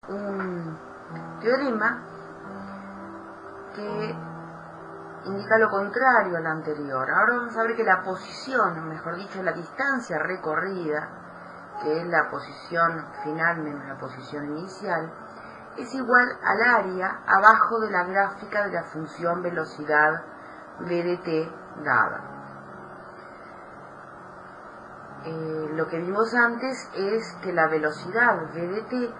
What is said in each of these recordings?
un teorema que indica lo contrario al anterior. Ahora vamos a ver que la posición, mejor dicho, la distancia recorrida, que es la posición final menos la posición inicial, es igual al área abajo de la gráfica de la función velocidad v de t dada. Lo que vimos antes es que la velocidad v de t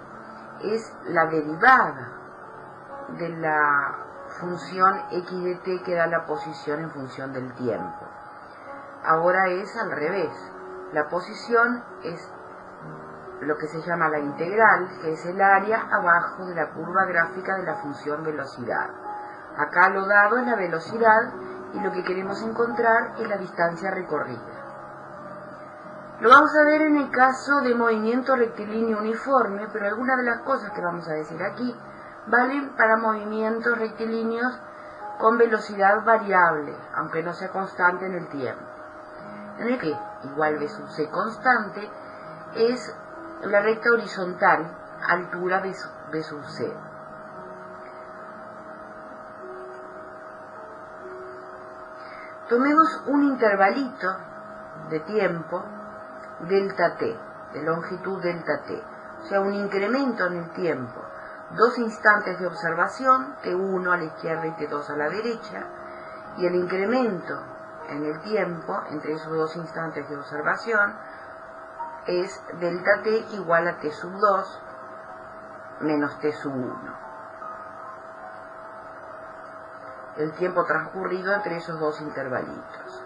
es la derivada de la función x de t que da la posición en función del tiempo. Ahora es al revés. La posición es lo que se llama la integral, que es el área abajo de la curva gráfica de la función velocidad. Acá lo dado es la velocidad y lo que queremos encontrar es la distancia recorrida. Lo vamos a ver en el caso de movimiento rectilíneo uniforme, pero algunas de las cosas que vamos a decir aquí valen para movimientos rectilíneos con velocidad variable, aunque no sea constante en el tiempo. En el que igual v sub c constante es la recta horizontal, altura v sub c. Tomemos un intervalito de tiempo delta t, de longitud delta t, o sea, un incremento en el tiempo, 2 instantes de observación, t1 a la izquierda y t2 a la derecha, y el incremento en el tiempo entre esos 2 instantes de observación es delta t igual a t sub 2 menos t sub 1. El tiempo transcurrido entre esos 2 intervalitos.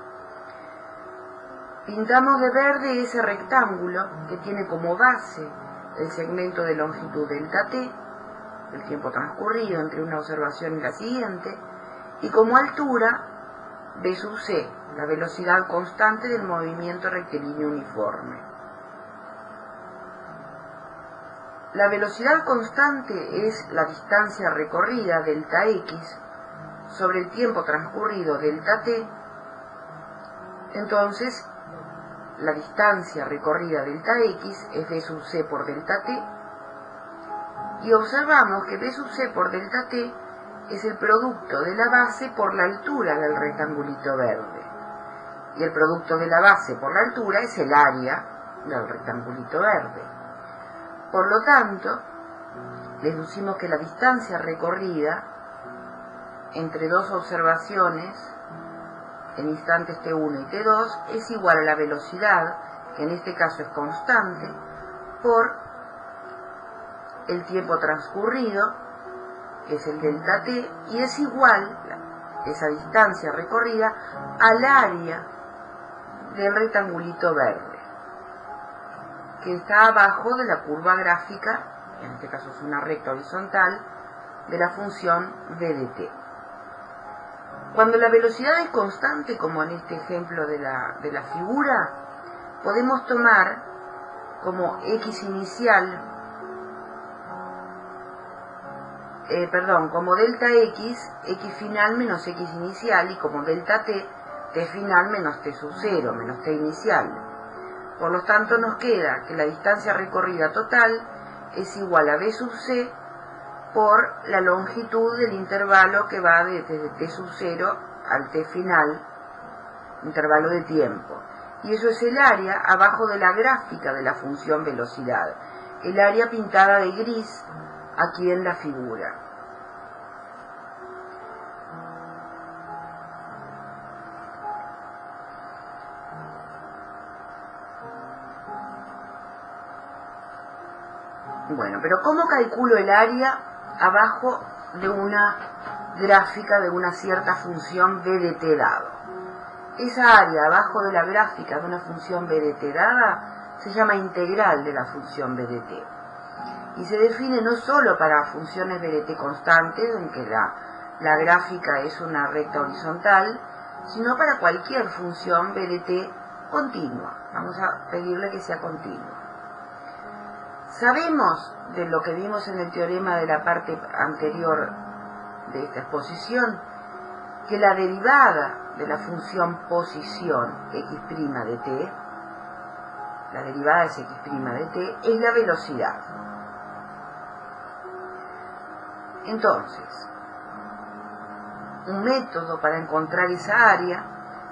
Pintamos de verde ese rectángulo que tiene como base el segmento de longitud delta t, el tiempo transcurrido entre una observación y la siguiente, y como altura v sub c, la velocidad constante del movimiento rectilíneo uniforme. La velocidad constante es la distancia recorrida delta x sobre el tiempo transcurrido delta t. Entonces la distancia recorrida delta x es v sub c por delta t, y observamos que v sub c por delta t es el producto de la base por la altura del rectangulito verde, y el producto de la base por la altura es el área del rectangulito verde. Por lo tanto, deducimos que la distancia recorrida entre 2 observaciones en instantes t1 y t2 es igual a la velocidad, que en este caso es constante, por el tiempo transcurrido, que es el delta t, y es igual esa distancia recorrida al área del rectangulito verde, que está abajo de la curva gráfica, en este caso es una recta horizontal, de la función v de t. Cuando la velocidad es constante, como en este ejemplo de la figura, podemos tomar como x inicial, como delta x, x final menos x inicial, y como delta t, t final menos t sub 0, menos t inicial. Por lo tanto, nos queda que la distancia recorrida total es igual a v sub c por la longitud del intervalo que va desde t sub 0 al t final, intervalo de tiempo. Y eso es el área abajo de la gráfica de la función velocidad, el área pintada de gris aquí en la figura. Bueno, pero ¿cómo calculo el área abajo de una gráfica de una cierta función v de t dado? Esa área abajo de la gráfica de una función v de t dada se llama integral de la función v de t, y se define no solo para funciones v de t constantes, en que la gráfica es una recta horizontal, sino para cualquier función v de t continua. Vamos a pedirle que sea continua. Sabemos, de lo que vimos en el teorema de la parte anterior de esta exposición, que la derivada de la función posición x' de t, la derivada es x' de t, es la velocidad. Entonces, un método para encontrar esa área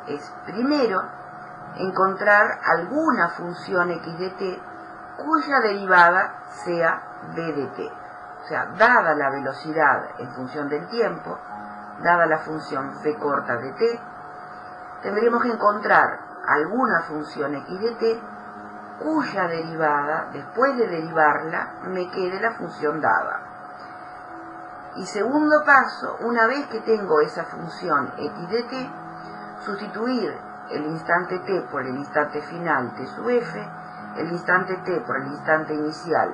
es primero encontrar alguna función x de t cuya derivada sea b de t. O sea, dada la velocidad en función del tiempo, dada la función c corta de t, tendremos que encontrar alguna función x de t cuya derivada, después de derivarla, me quede la función dada. Y segundo paso, una vez que tengo esa función x de t, sustituir el instante t por el instante final t sub f, el instante t por el instante inicial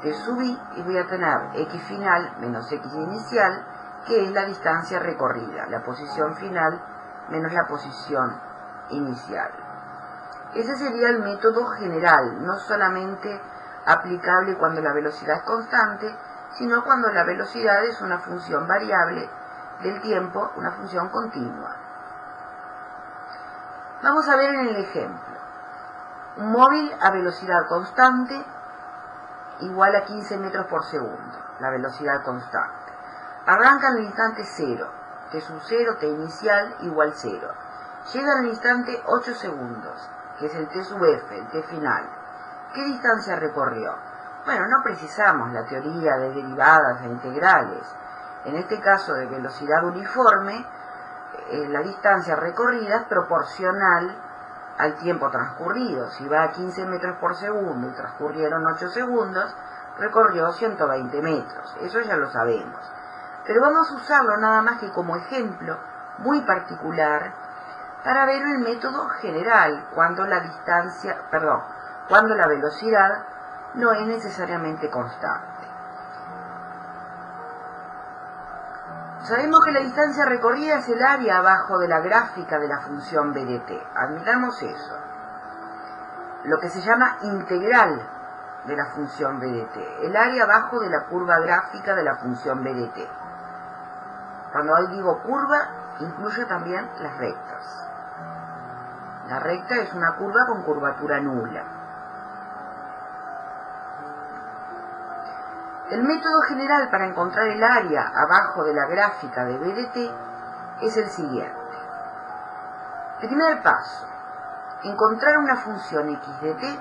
t sub i, y voy a tener x final menos x inicial, que es la distancia recorrida, la posición final menos la posición inicial. Ese sería el método general, no solamente aplicable cuando la velocidad es constante, sino cuando la velocidad es una función variable del tiempo, una función continua. Vamos a ver en el ejemplo. Un móvil a velocidad constante igual a 15 metros por segundo, la velocidad constante. Arranca en el instante 0, t sub 0, t inicial igual 0. Llega al instante 8 segundos, que es el t sub f, el t final. ¿Qué distancia recorrió? Bueno, no precisamos la teoría de derivadas e integrales. En este caso de velocidad uniforme, la distancia recorrida es proporcional al tiempo transcurrido. Si va a 15 metros por segundo y transcurrieron 8 segundos, recorrió 120 metros. Eso ya lo sabemos. Pero vamos a usarlo nada más que como ejemplo muy particular para ver el método general cuando la velocidad no es necesariamente constante. Sabemos que la distancia recorrida es el área abajo de la gráfica de la función b de t. Admitamos eso. Lo que se llama integral de la función b de t. El área abajo de la curva gráfica de la función b de t. Cuando digo curva, incluye también las rectas. La recta es una curva con curvatura nula. El método general para encontrar el área abajo de la gráfica de b de t es el siguiente. Primer paso, encontrar una función x de t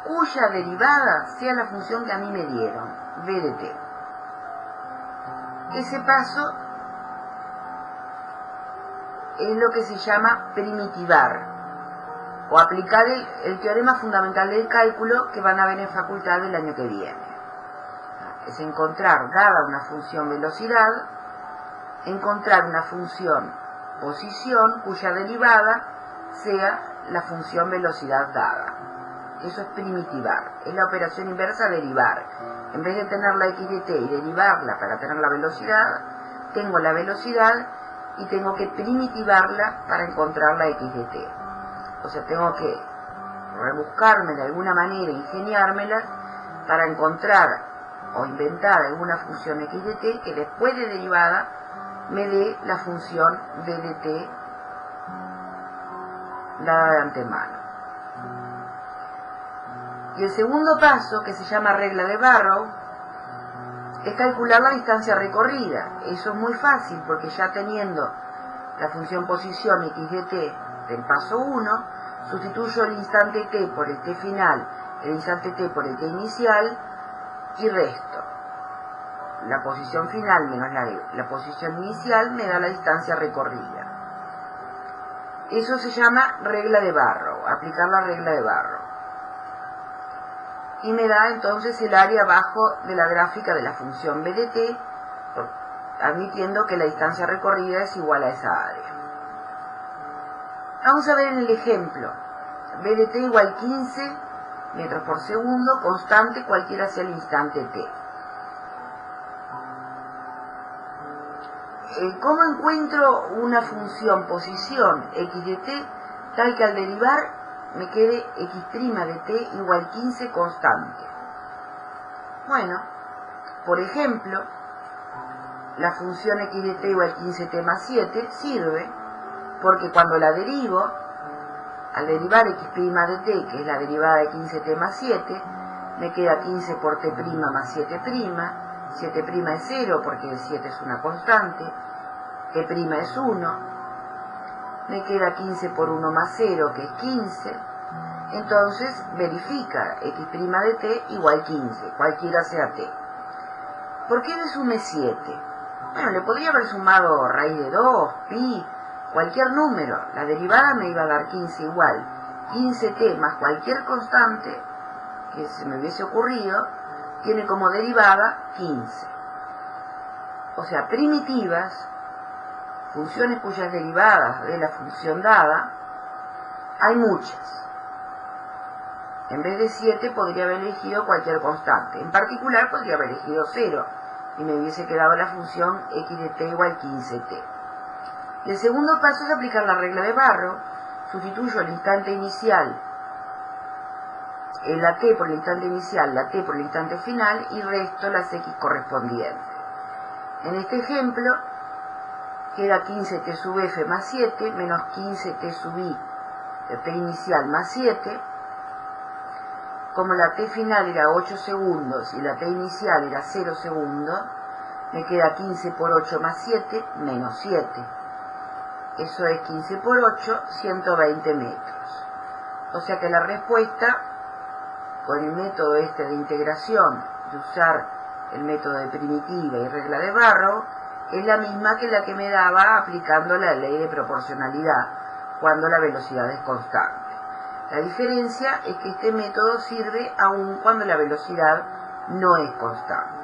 cuya derivada sea la función que a mí me dieron, b de t. Ese paso es lo que se llama primitivar, o aplicar el teorema fundamental del cálculo que van a ver en facultad el año que viene. Es encontrar, dada una función velocidad, encontrar una función posición cuya derivada sea la función velocidad dada. Eso es primitivar, es la operación inversa derivar. En vez de tener la x de t y derivarla para tener la velocidad, tengo la velocidad y tengo que primitivarla para encontrar la x de t. O sea, tengo que rebuscarme de alguna manera, ingeniármela para encontrar o inventar alguna función x de t que después de derivada me dé la función b de t dada de antemano. Y el segundo paso, que se llama regla de Barrow, es calcular la distancia recorrida. Eso es muy fácil porque ya teniendo la función posición x de t del paso 1, sustituyo el instante t por el t final, el instante t por el t inicial, y resto. La posición final menos la posición inicial me da la distancia recorrida. Eso se llama regla de Barrow, aplicar la regla de Barrow. Y me da entonces el área abajo de la gráfica de la función b de t, admitiendo que la distancia recorrida es igual a esa área. Vamos a ver en el ejemplo. b de t igual 15 metros por segundo, constante cualquiera sea el instante t. ¿Cómo encuentro una función posición x de t tal que al derivar me quede x' de t igual 15 constante? Bueno, por ejemplo, la función x de t igual 15t más 7 sirve porque cuando la derivo, al derivar x' de t, que es la derivada de 15t más 7, me queda 15 por t' más 7', 7' es 0 porque el 7 es una constante, t' es 1, me queda 15 por 1 más 0 que es 15, entonces verifica x' de t igual 15, cualquiera sea t. ¿Por qué le sumé 7? Bueno, le podría haber sumado raíz de 2, pi, cualquier número, la derivada me iba a dar 15 igual, 15t más cualquier constante que se me hubiese ocurrido, tiene como derivada 15. O sea, primitivas, funciones cuyas derivadas de la función dada, hay muchas. En vez de 7 podría haber elegido cualquier constante. En particular podría haber elegido 0 y me hubiese quedado la función x de t igual 15t. Y el segundo paso es aplicar la regla de Barrow. Sustituyo el instante inicial, la t por el instante inicial, la t por el instante final y resto las x correspondientes. En este ejemplo queda 15t sub f más 7 menos 15t sub i de t inicial más 7. Como la t final era 8 segundos y la t inicial era 0 segundos, me queda 15 por 8 más 7 menos 7. Eso es 15 por 8, 120 metros. O sea que la respuesta, con el método este de integración, de usar el método de primitiva y regla de Barrow, es la misma que la que me daba aplicando la ley de proporcionalidad, cuando la velocidad es constante. La diferencia es que este método sirve aun cuando la velocidad no es constante.